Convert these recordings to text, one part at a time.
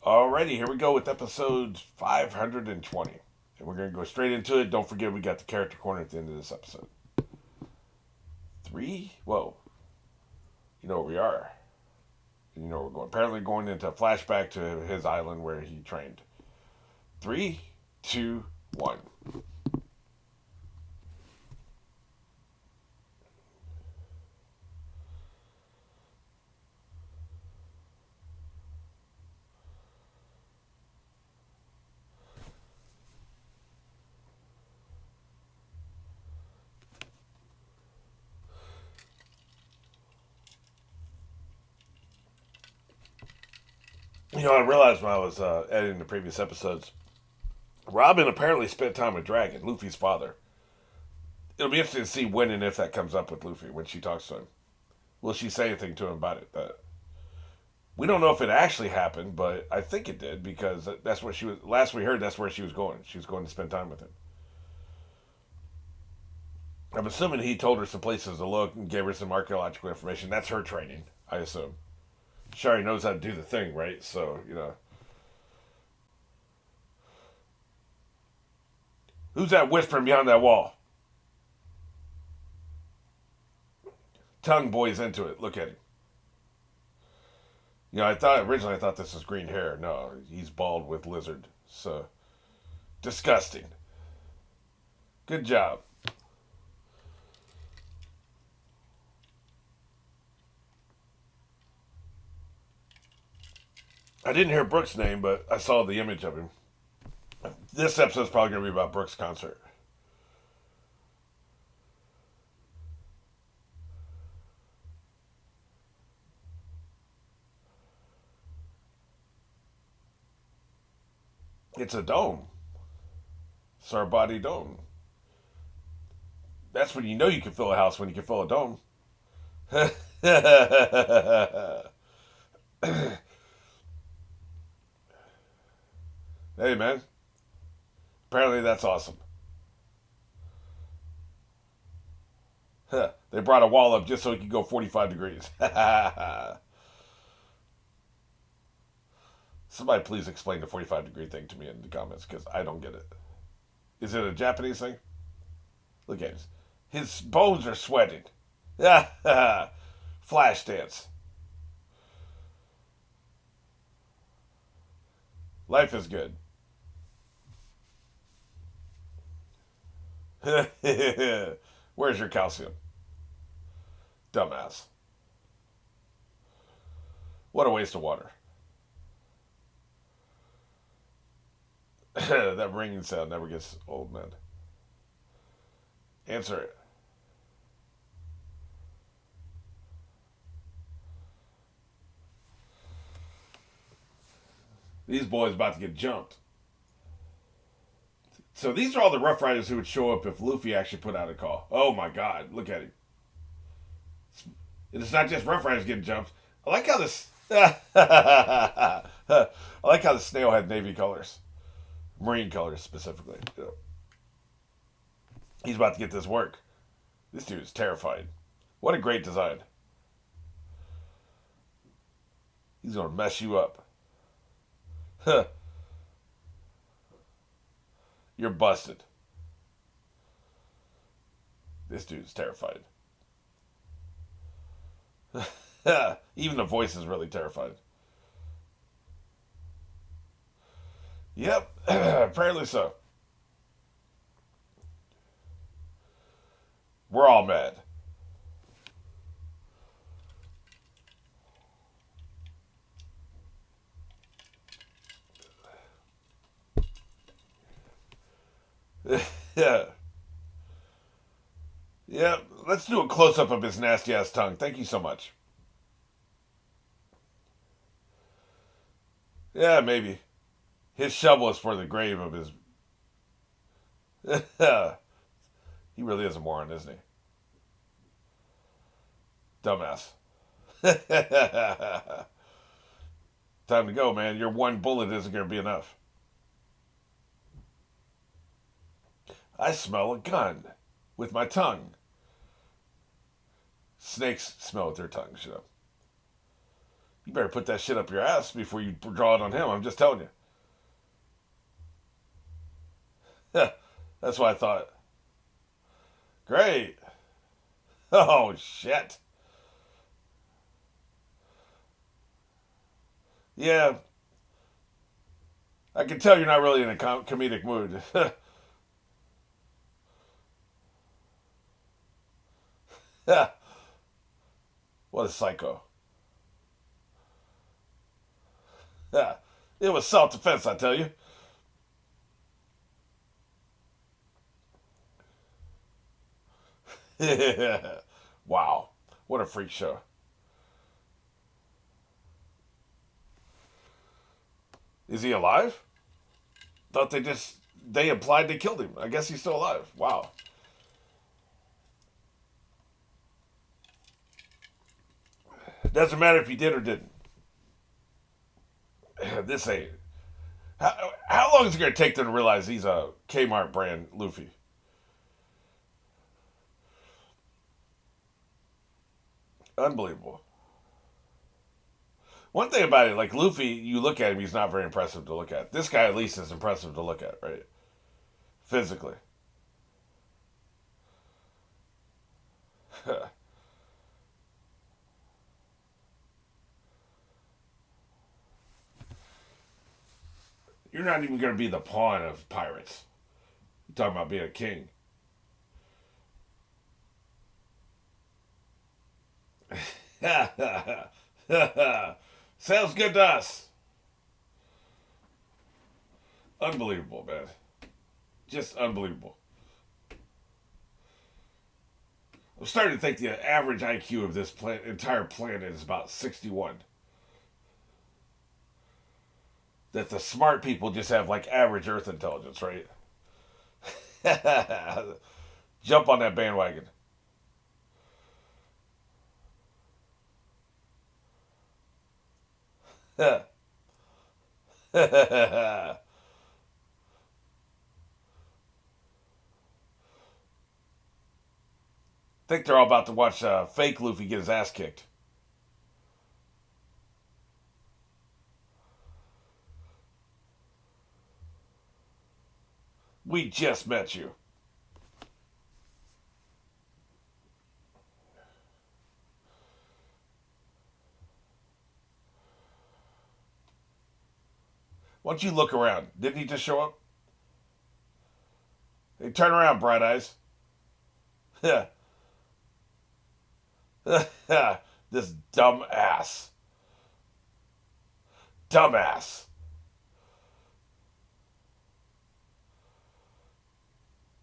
Alrighty, here we go with episode 520. And we're going to go straight into it. Don't forget, we got the character corner at the end of this episode. Three? Whoa. You know where we are. You know where we're going. Apparently, going into a flashback to his island where he trained. Three, two, one. You know, I realized when I was editing the previous episodes, Robin apparently spent time with Dragon, Luffy's father. It'll be interesting to see when and if that comes up with Luffy when she talks to him. Will she say anything to him about it? We don't know if it actually happened, but I think it did because that's what she was. Last we heard, that's where she was going. She was going to spend time with him. I'm assuming he told her some places to look and gave her some archaeological information. That's her training, I assume. She already knows how to do the thing, right? So, Who's that whispering behind that wall? Tongue boys into it. Look at him. I thought originally I thought this was green hair. No, he's bald with lizard. So disgusting. Good job. I didn't hear Brooks' name, but I saw the image of him. This episode's probably going to be about Brooks' concert. It's a dome. Sarbati dome. That's when you know you can fill a house when you can fill a dome. Hey, man. Apparently that's awesome. They brought a wall up just so it could go 45 degrees. Somebody please explain the 45-degree thing to me in the comments because I don't get it. Is it a Japanese thing? Look at his. His bones are sweating. Flash dance. Life is good. Where's your calcium? Dumbass. What a waste of water. That ringing sound never gets old, man. Answer it. These boys about to get jumped. So these are all the Rough Riders who would show up if Luffy actually put out a call. Oh my god, look at him. It's not just Rough Riders getting jumped. I like how this. I like how the snail had navy colors, marine colors specifically. He's about to get this work. This dude is terrified. What a great design. He's gonna mess you up. Huh. You're busted. This dude's terrified. Even the voice is really terrified. Yep, apparently so. We're all mad. Yeah. Yeah, let's do a close up of his nasty ass tongue. Thank you so much. Yeah, maybe. His shovel is for the grave of his. He really is a moron, isn't he? Dumbass. Time to go, man. Your one bullet isn't going to be enough. I smell a gun with my tongue. Snakes smell with their tongues, You better put that shit up your ass before you draw it on him. I'm just telling you. That's what I thought. Great. Oh, shit. Yeah, I can tell you're not really in a comedic mood. What a psycho. It was self defense, I tell you. Wow. What a freak show. Is he alive? Thought they implied they killed him. I guess he's still alive. Wow. Doesn't matter if he did or didn't. This ain't. How long is it going to take them to realize he's a Kmart brand Luffy? Unbelievable. One thing about it, like Luffy, you look at him, he's not very impressive to look at. This guy at least is impressive to look at, right? Physically. You're not even going to be the pawn of pirates. You're talking about being a king. Sounds good to us. Unbelievable, man. Just unbelievable. I'm starting to think the average IQ of this entire planet is about 61. That the smart people just have like average Earth intelligence, right? Jump on that bandwagon. Think they're all about to watch fake Luffy get his ass kicked. We just met you. Why don't you look around? Didn't he just show up? Hey, turn around, Bright Eyes. This dumb ass. Dumbass.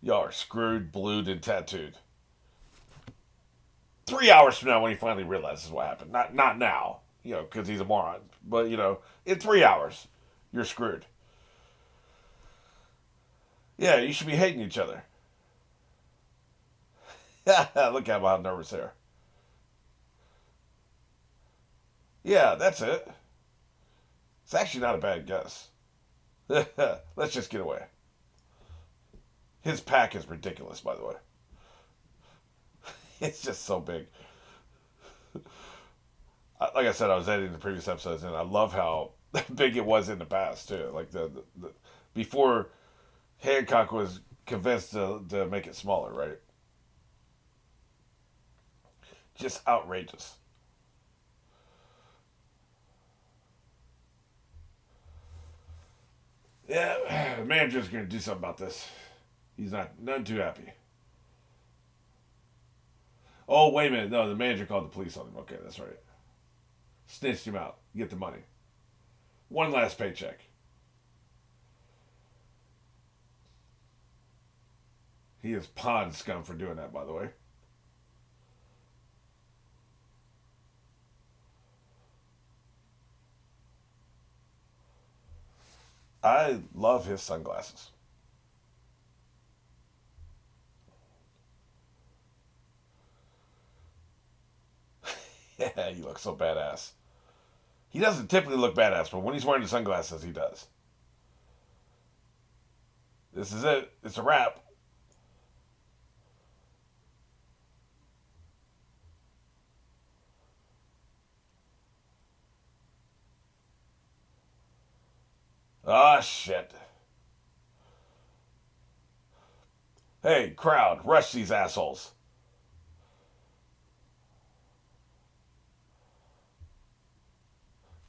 Y'all are screwed, blued, and tattooed. 3 hours from now, when he finally realizes what happened, not now, because he's a moron. But in 3 hours, you're screwed. Yeah, you should be hating each other. Look at how nervous they are. Yeah, that's it. It's actually not a bad guess. Let's just get away. His pack is ridiculous, by the way. It's just so big. Like I said, I was editing the previous episodes, and I love how big it was in the past too. Like the before Hancock was convinced to make it smaller, right? Just outrageous. Yeah, the manager's gonna do something about this. He's not too happy. Oh, wait a minute. No, the manager called the police on him. Okay, that's right. Snitched him out. Get the money. One last paycheck. He is pond scum for doing that, by the way. I love his sunglasses. Yeah, he looks so badass. He doesn't typically look badass, but when he's wearing the sunglasses, he does. This is it. It's a wrap. Ah, shit. Hey, crowd, rush these assholes.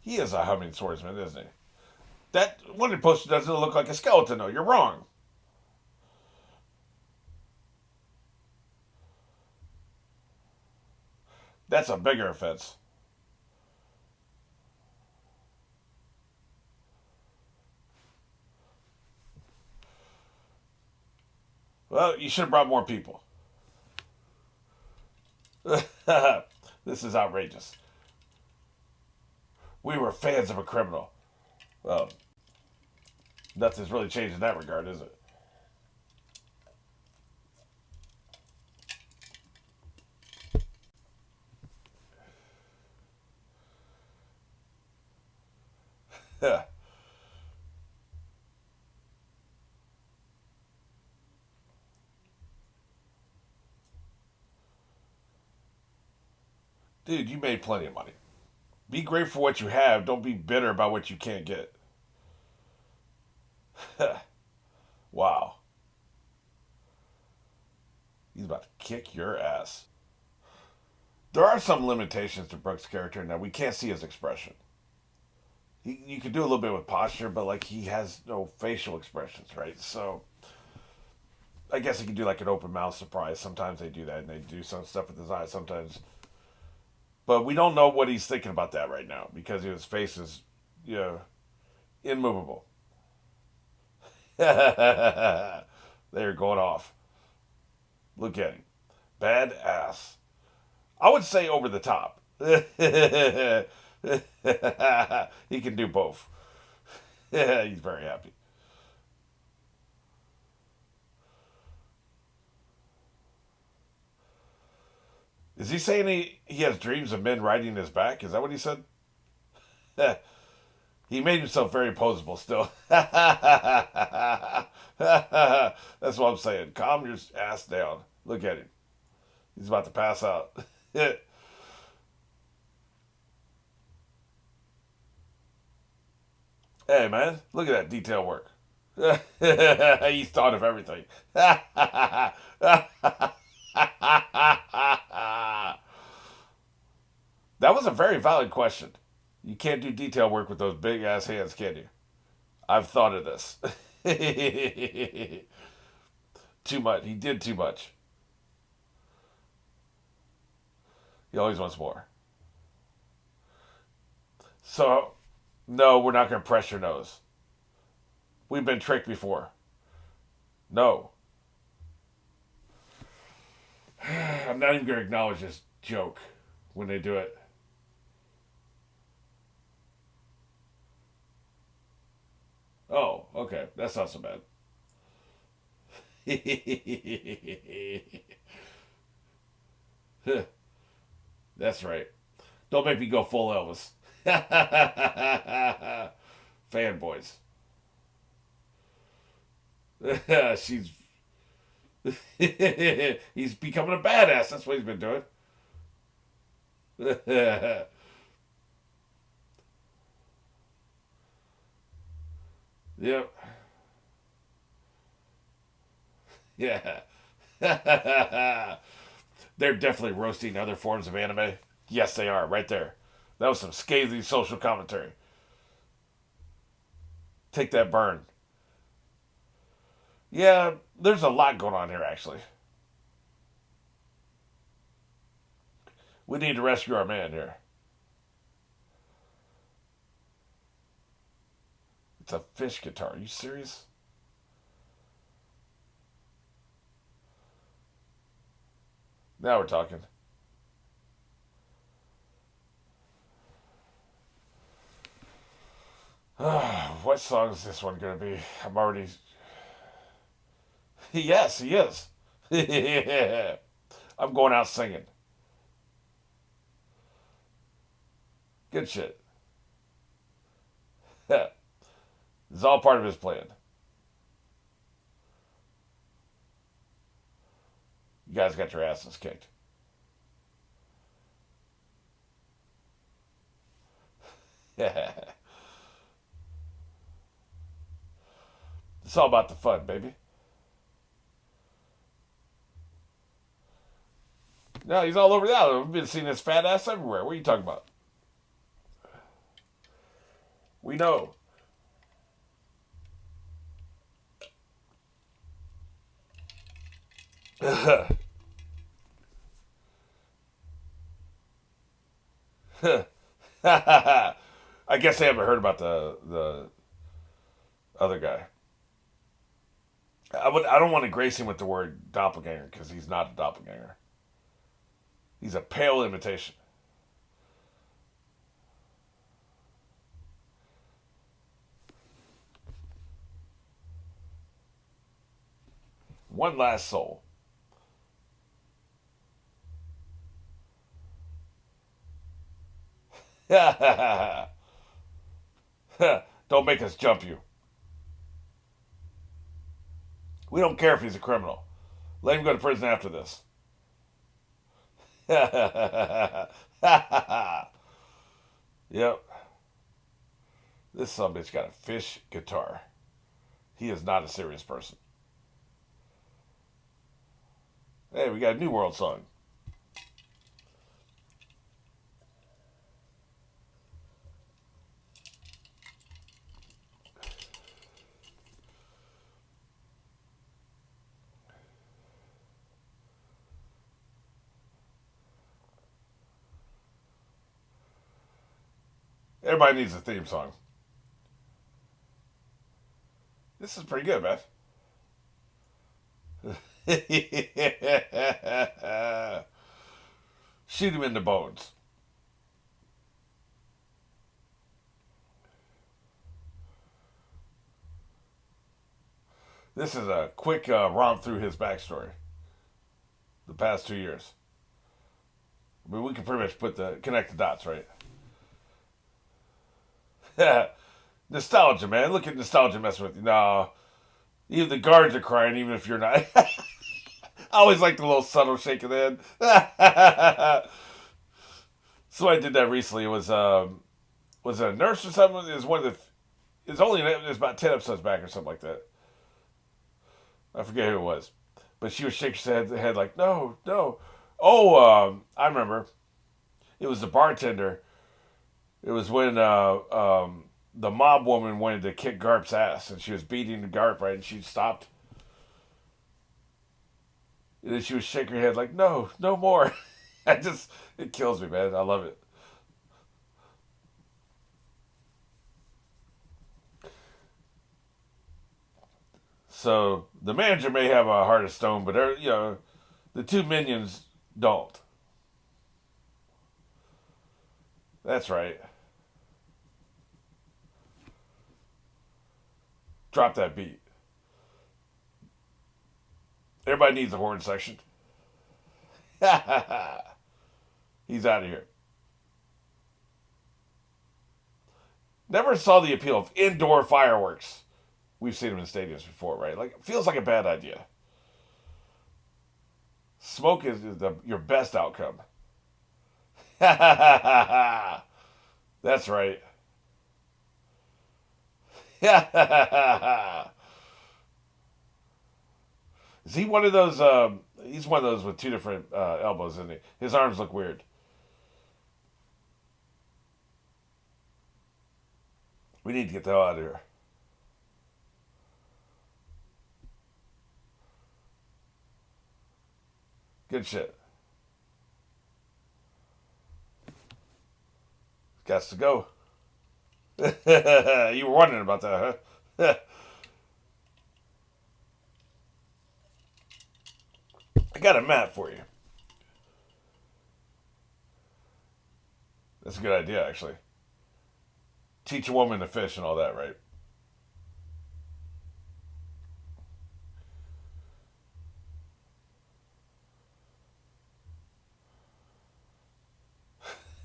He is a humming swordsman, isn't he? That wanted poster doesn't look like a skeleton, though. You're wrong. That's a bigger offense. Well, you should have brought more people. This is outrageous. We were fans of a criminal. Well, nothing's really changed in that regard, is it? Dude, you made plenty of money. Be grateful for what you have. Don't be bitter about what you can't get. Wow. He's about to kick your ass. There are some limitations to Brooks' character in that we can't see his expression. You can do a little bit with posture, but like he has no facial expressions, right? So I guess he can do like an open mouth surprise. Sometimes they do that, and they do some stuff with his eyes. Sometimes, but we don't know what he's thinking about that right now because his face is, you know, immovable. They're going off. Look at him, badass. I would say over the top. He can do both. He's very happy. Is he saying he has dreams of men riding his back? Is that what he said? He made himself very posable still. That's what I'm saying. Calm your ass down. Look at him. He's about to pass out. Hey, man, look at that detail work. He's thought of everything. That was a very valid question. You can't do detail work with those big ass hands, can you? I've thought of this. Too much. He did too much. He always wants more. So, no, we're not going to press your nose. We've been tricked before. No. I'm not even going to acknowledge this joke when they do it. Oh, okay. That's not so bad. That's right. Don't make me go full Elvis. Fanboys. She's. He's becoming a badass. That's what he's been doing. Yep. Yeah. They're definitely roasting other forms of anime. Yes, they are. Right there. That was some scathing social commentary. Take that burn. Yeah, there's a lot going on here, actually. We need to rescue our man here. It's a fish guitar. Are you serious? Now we're talking. What song is this one going to be? I'm already. Yes, he is. I'm going out singing. Good shit. It's all part of his plan. You guys got your asses kicked. It's all about the fun, baby. No, he's all over the island. We've been seeing his fat ass everywhere. What are you talking about? We know. I guess they haven't heard about the other guy. I don't want to grace him with the word doppelganger because he's not a doppelganger. He's a pale imitation. One last soul. Don't make us jump you. We don't care if he's a criminal. Let him go to prison after this. Yep. This son bitch got a fish guitar. He is not a serious person. Hey, we got a New World song. Everybody needs a theme song. This is pretty good, man. Shoot him in the bones. This is a quick romp through his backstory. The past 2 years. I mean, we can pretty much connect the dots, right? Nostalgia, man. Look at nostalgia messing with you. No, even the guards are crying, even if you're not. I always like the little subtle shake of the head. So I did that recently. Was it a nurse or something? It was one of the. It was about 10 episodes back or something like that. I forget who it was, but she was shaking her head like, no, no. Oh, I remember. It was the bartender. It was when the mob woman wanted to kick Garp's ass, and she was beating the Garp, right? And she stopped. And then she was shaking her head like, no, no more. It kills me, man. I love it. So the manager may have a heart of stone, but the two minions don't. That's right. Drop that beat. Everybody needs a horn section. He's out of here. Never saw the appeal of indoor fireworks. We've seen them in stadiums before, right? Like, it feels like a bad idea. Smoke is your best outcome. That's right. Is he one of those? He's one of those with two different elbows, isn't he? His arms look weird. We need to get the hell out of here. Good shit. Got to go. You were wondering about that, huh? I got a map for you. That's a good idea, actually. Teach a woman to fish and all that, right?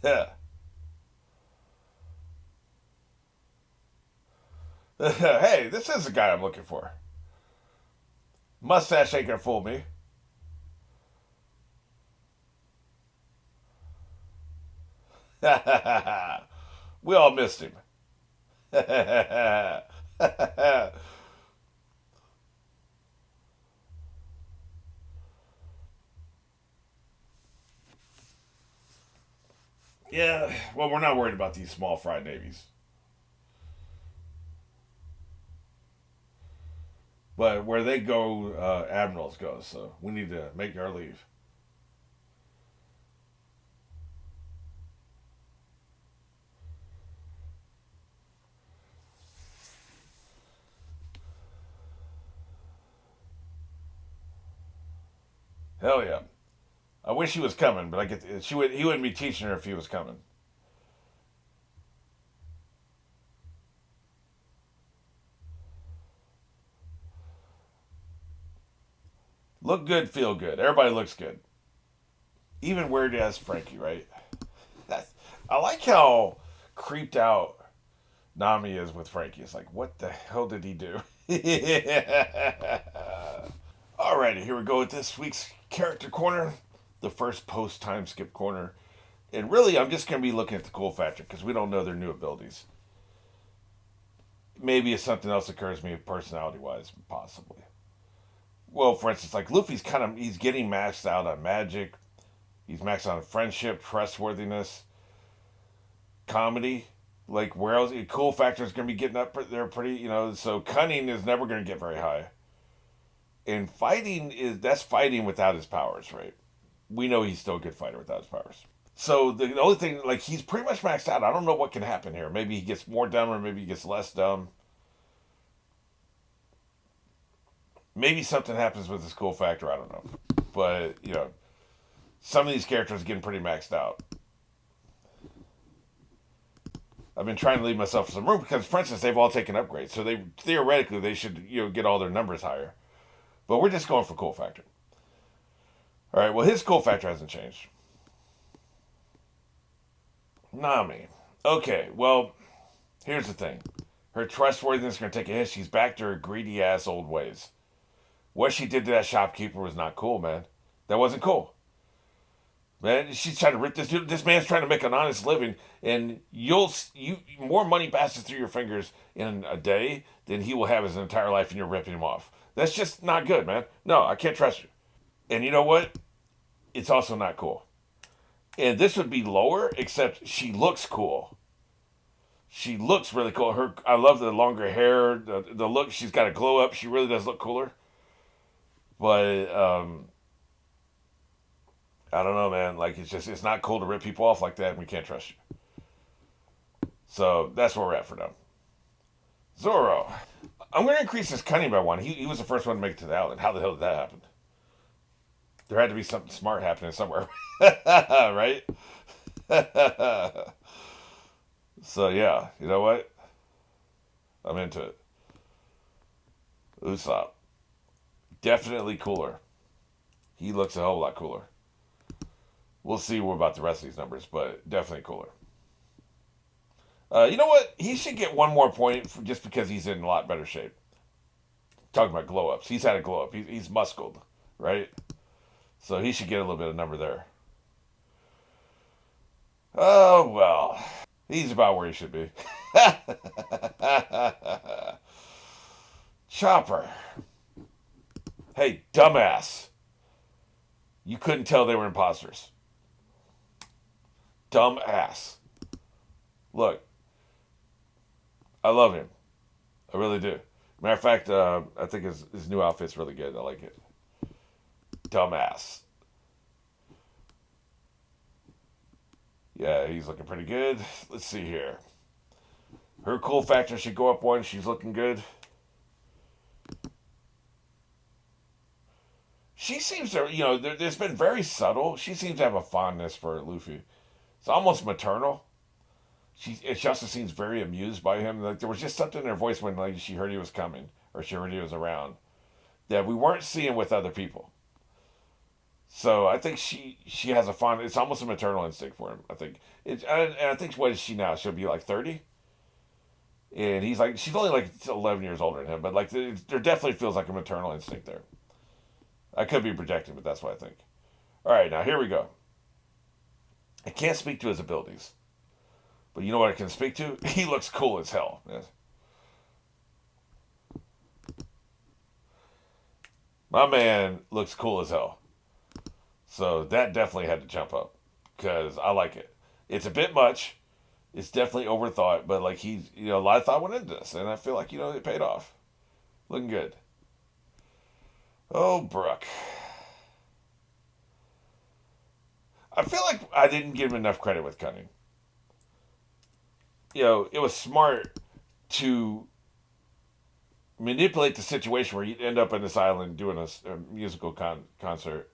Yeah. Hey, this is the guy I'm looking for. Mustache ain't gonna fool me. We all missed him. Yeah, well, we're not worried about these small fry navies. But where they go, admirals go. So we need to make our leave. Hell yeah! I wish he was coming, but I get she would he wouldn't be teaching her if he was coming. Look good, feel good. Everybody looks good. Even weird ass Frankie, right? That's, I like how creeped out Nami is with Frankie. It's like, what the hell did he do? Alrighty, here we go with this week's character corner, the first post time skip corner. And really, I'm just going to be looking at the cool factor because we don't know their new abilities. Maybe if something else occurs to me personality wise, possibly. Well, for instance, like Luffy's he's getting maxed out on magic. He's maxed out on friendship, trustworthiness, comedy. Like where else? Cool factor is going to be getting up there pretty, So cunning is never going to get very high. And fighting that's fighting without his powers, right? We know he's still a good fighter without his powers. So the only thing, like he's pretty much maxed out. I don't know what can happen here. Maybe he gets more dumb, or maybe he gets less dumb. Maybe something happens with his cool factor. I don't know, but some of these characters are getting pretty maxed out. I've been trying to leave myself some room because, for instance, they've all taken upgrades, so they theoretically they should get all their numbers higher. But we're just going for cool factor. All right. Well, his cool factor hasn't changed. Nami. Okay. Well, here's the thing. Her trustworthiness is going to take a hit. She's back to her greedy ass old ways. What she did to that shopkeeper was not cool, man. That wasn't cool. Man, she's trying to rip this dude. This man's trying to make an honest living, and you more money passes through your fingers in a day than he will have his entire life, and you're ripping him off. That's just not good, man. No, I can't trust you. And you know what? It's also not cool. And this would be lower, except she looks cool. She looks really cool. I love the longer hair, the look. She's got a glow up. She really does look cooler. But I don't know, man. Like it's not cool to rip people off like that, and we can't trust you. So that's where we're at for now. Zoro. I'm going to increase his cunning by one. He was the first one to make it to the island. How the hell did that happen? There had to be something smart happening somewhere, right? So yeah, you know what? I'm into it. Usopp, definitely cooler. He looks a whole lot cooler. We'll see what about the rest of these numbers, but definitely cooler. You know what? He should get one more point just because he's in a lot better shape. Talking about glow ups, he's had a glow up. He's muscled, right? So he should get a little bit of number there. Oh well, he's about where he should be. Chopper. Hey, dumbass. You couldn't tell they were imposters. Dumbass. Look, I love him. I really do. Matter of fact, I think his new outfit's really good. I like it. Dumbass. Yeah, he's looking pretty good. Let's see here. Her cool factor should go up one. She's looking good. She seems to, there's been very subtle. She seems to have a fondness for Luffy. It's almost maternal. She also seems very amused by him. Like there was just something in her voice when like she heard he was coming or she heard he was around that we weren't seeing with other people. So I think she has a fond. It's almost a maternal instinct for him. I think and I think what is she now? She'll be like 30, and he's like she's only like 11 years older than him. But like there definitely feels like a maternal instinct there. I could be projecting, but that's what I think. All right, now here we go. I can't speak to his abilities, but you know what I can speak to? He looks cool as hell. Yes. My man looks cool as hell. So that definitely had to jump up because I like it. It's a bit much. It's definitely overthought, but like a lot of thought went into this, and I feel like it paid off. Looking good. Oh, Brooke. I feel like I didn't give him enough credit with cunning. It was smart to manipulate the situation where you'd end up on this island doing a musical concert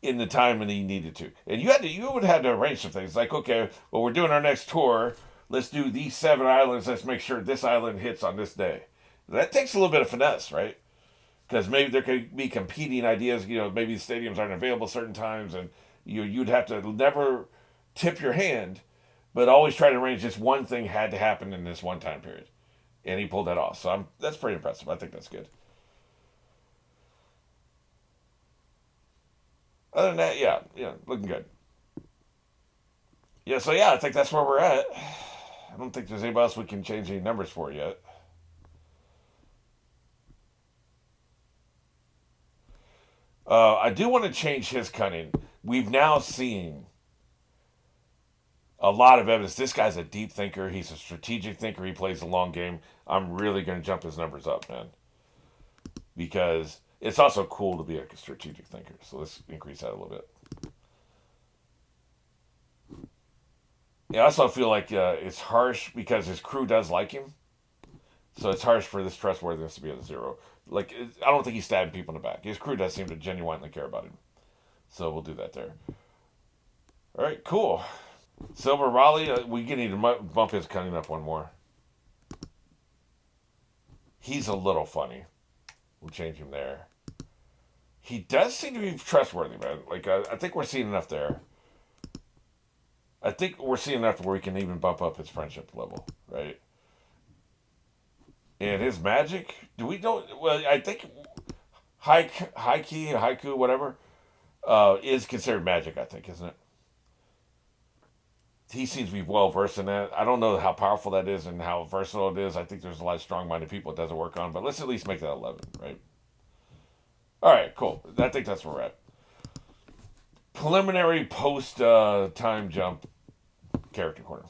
in the time that he needed to. And you would have to arrange some things like, okay, well, we're doing our next tour. Let's do these 7 islands. Let's make sure this island hits on this day. That takes a little bit of finesse, right? Because maybe there could be competing ideas. Maybe the stadiums aren't available certain times, and you'd have to never tip your hand, but always try to arrange this one thing had to happen in this one time period, and he pulled that off. So that's pretty impressive. I think that's good. Other than that, yeah, looking good. Yeah, so I think that's where we're at. I don't think there's anybody else we can change any numbers for yet. I do want to change his cunning. We've now seen a lot of evidence. This guy's a deep thinker. He's a strategic thinker. He plays the long game. I'm really going to jump his numbers up, man, because it's also cool to be a strategic thinker. So let's increase that a little bit. Yeah, I also feel like it's harsh because his crew does like him. So it's harsh for this trustworthiness to be at a 0. Like, I don't think he's stabbing people in the back. His crew does seem to genuinely care about him. So we'll do that there. All right, cool. Silver Raleigh, we need to bump his cunning up one more. He's a little funny. We'll change him there. He does seem to be trustworthy, man. Like, I think we're seeing enough there. I think we're seeing enough where we can even bump up his friendship level, right? And his magic, do we know? Well, I think haiku, whatever, is considered magic. I think, isn't it? He seems to be well versed in that. I don't know how powerful that is and how versatile it is. I think there's a lot of strong-minded people it doesn't work on, but let's at least make that 11, right? All right, cool. I think that's where we're at. Preliminary post time jump character corner.